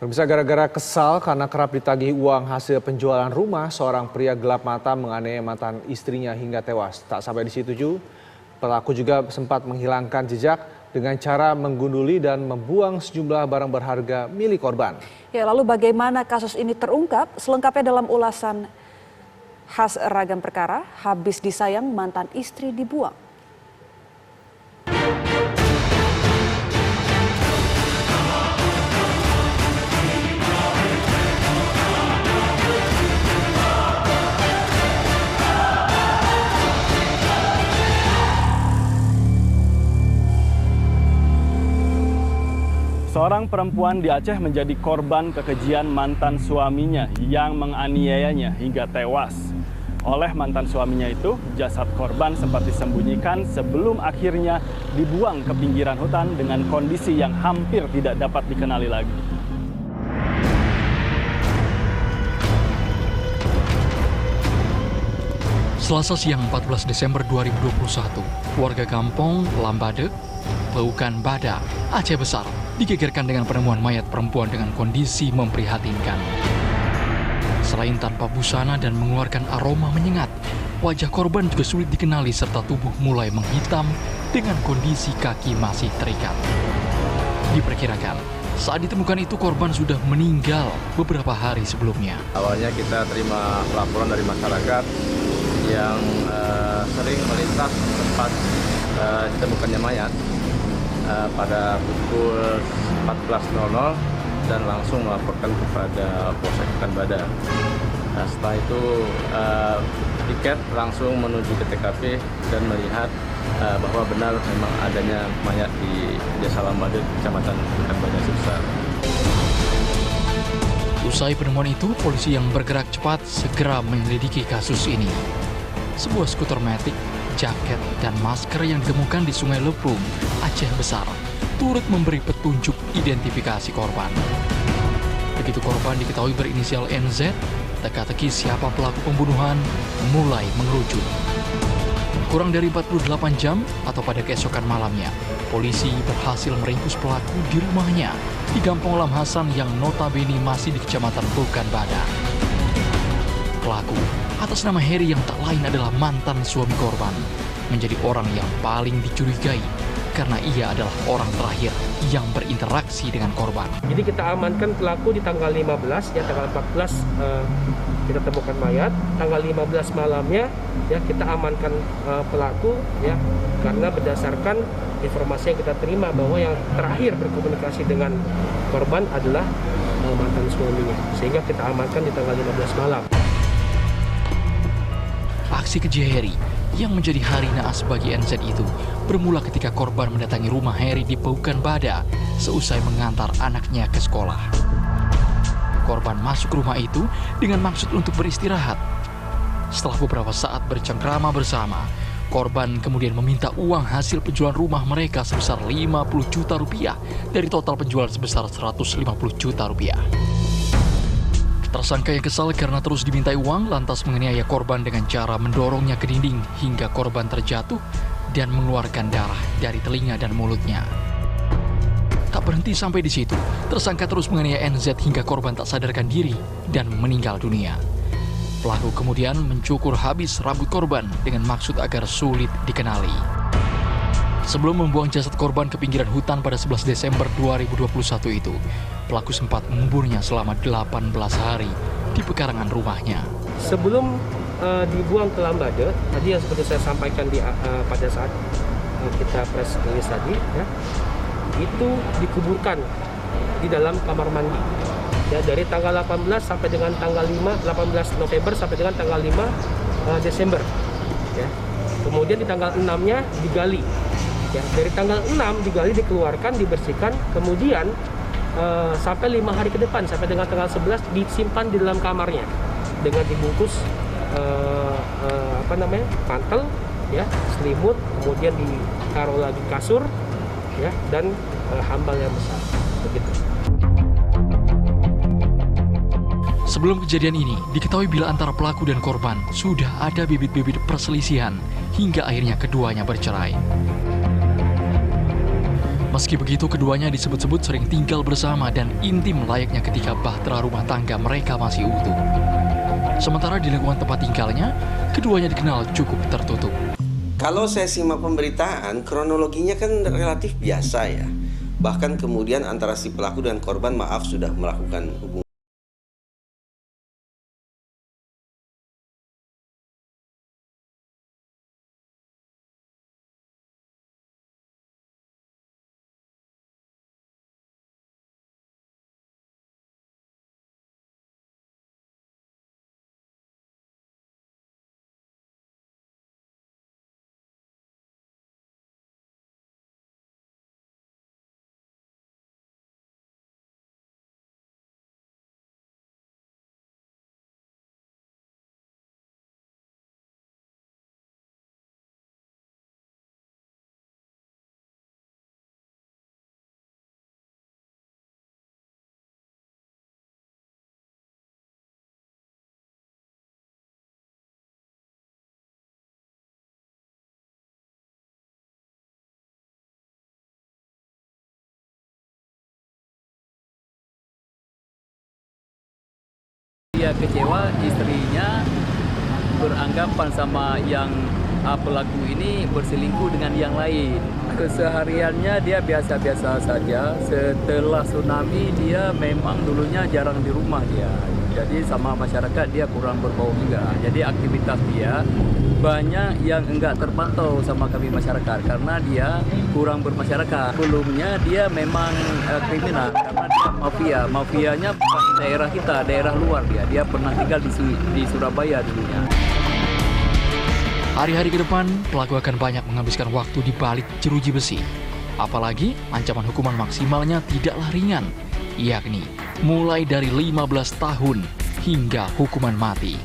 Pemirsa, gara-gara kesal karena kerap ditagih uang hasil penjualan rumah, seorang pria gelap mata menganiaya mantan istrinya hingga tewas. Tak sampai di situ, pelaku juga sempat menghilangkan jejak dengan cara menggunduli dan membuang sejumlah barang berharga milik korban. Ya, lalu bagaimana kasus ini terungkap? Selengkapnya dalam ulasan khas Ragam Perkara, habis disayang mantan istri dibuang. Seorang perempuan di Aceh menjadi korban kekejian mantan suaminya yang menganiayanya hingga tewas. Oleh mantan suaminya itu, jasad korban sempat disembunyikan sebelum akhirnya dibuang ke pinggiran hutan dengan kondisi yang hampir tidak dapat dikenali lagi. Selasa siang 14 Desember 2021, warga kampung Lambade, Peukan Bada, Aceh Besar, digegerkan dengan penemuan mayat perempuan dengan kondisi memprihatinkan. Selain tanpa busana dan mengeluarkan aroma menyengat, wajah korban juga sulit dikenali serta tubuh mulai menghitam dengan kondisi kaki masih terikat. Diperkirakan, saat ditemukan itu korban sudah meninggal beberapa hari sebelumnya. Awalnya kita terima laporan dari masyarakat yang sering melintas tempat ditemukannya mayat pada pukul 14.00 dan langsung melaporkan kepada Polsek Peukan Bada. Setelah itu tiket langsung menuju ke TKP dan melihat bahwa benar memang adanya mayat di Desa Lambade, Kecamatan Peukan Bada Besar. Usai penemuan itu, polisi yang bergerak cepat segera menyelidiki kasus ini. Sebuah skuter matic, jaket, dan masker yang ditemukan di Sungai Lepung, Aceh Besar, turut memberi petunjuk identifikasi korban. Begitu korban diketahui berinisial NZ, teka-teki siapa pelaku pembunuhan mulai mengerucut. Kurang dari 48 jam atau pada keesokan malamnya, polisi berhasil meringkus pelaku di rumahnya di Kampung Lam Hasan yang notabene masih di Kecamatan Peukan Bada. Pelaku, atas nama Heri yang tak lain adalah mantan suami korban, menjadi orang yang paling dicurigai karena ia adalah orang terakhir yang berinteraksi dengan korban. Jadi kita amankan pelaku di tanggal 15, ya tanggal 14 kita temukan mayat, tanggal 15 malamnya ya kita amankan pelaku ya karena berdasarkan informasi yang kita terima bahwa yang terakhir berkomunikasi dengan korban adalah mantan suaminya, sehingga kita amankan di tanggal 15 malam. Aksi keji Heri yang menjadi hari naas bagi NZ itu bermula ketika korban mendatangi rumah Heri di Peukan Bada seusai mengantar anaknya ke sekolah. Korban masuk rumah itu dengan maksud untuk beristirahat. Setelah beberapa saat bercengkrama bersama, korban kemudian meminta uang hasil penjualan rumah mereka sebesar 50 juta rupiah dari total penjualan sebesar 150 juta rupiah. Tersangka yang kesal karena terus dimintai uang lantas menganiaya korban dengan cara mendorongnya ke dinding hingga korban terjatuh dan mengeluarkan darah dari telinga dan mulutnya. Tak berhenti sampai di situ, tersangka terus menganiaya NZ hingga korban tak sadarkan diri dan meninggal dunia. Pelaku kemudian mencukur habis rambut korban dengan maksud agar sulit dikenali. Sebelum membuang jasad korban ke pinggiran hutan pada 11 Desember 2021 itu, pelaku sempat menguburnya selama 18 hari di pekarangan rumahnya. Sebelum dibuang ke Lambade, tadi yang seperti saya sampaikan pada saat kita press release tadi, ya, itu dikuburkan di dalam kamar mandi. Ya, dari tanggal 18 sampai dengan tanggal 5, 18 November sampai dengan tanggal 5 Desember. Ya. Kemudian di tanggal 6-nya digali. Ya, dari tanggal 6 digali, dikeluarkan, dibersihkan, kemudian sampai 5 hari ke depan, sampai dengan tanggal 11 disimpan di dalam kamarnya dengan dibungkus mantel, ya, selimut, kemudian ditaruh lagi kasur, ya, dan hambal yang besar, begitu. Sebelum kejadian ini, diketahui bila antara pelaku dan korban sudah ada bibit-bibit perselisihan hingga akhirnya keduanya bercerai. Meski begitu, keduanya disebut-sebut sering tinggal bersama dan intim layaknya ketika bahtera rumah tangga mereka masih utuh. Sementara di lingkungan tempat tinggalnya, keduanya dikenal cukup tertutup. Kalau saya simak pemberitaan, kronologinya kan relatif biasa ya. Bahkan kemudian antara si pelaku dan korban sudah melakukan hubungan. Dia kecewa, istrinya beranggapan sama yang pelaku ini berselingkuh dengan yang lain. Kesehariannya dia biasa-biasa saja. Setelah tsunami dia memang dulunya jarang di rumah dia. Jadi sama masyarakat dia kurang berbau juga. Jadi aktivitas dia banyak yang enggak terpantau sama kami masyarakat karena dia kurang bermasyarakat. Sebelumnya dia memang kriminal karena dia mafianya bukan daerah kita, daerah luar dia. Dia pernah tinggal di Surabaya dulunya. Hari-hari ke depan, pelaku akan banyak menghabiskan waktu di balik jeruji besi. Apalagi ancaman hukuman maksimalnya tidaklah ringan, yakni mulai dari 15 tahun hingga hukuman mati.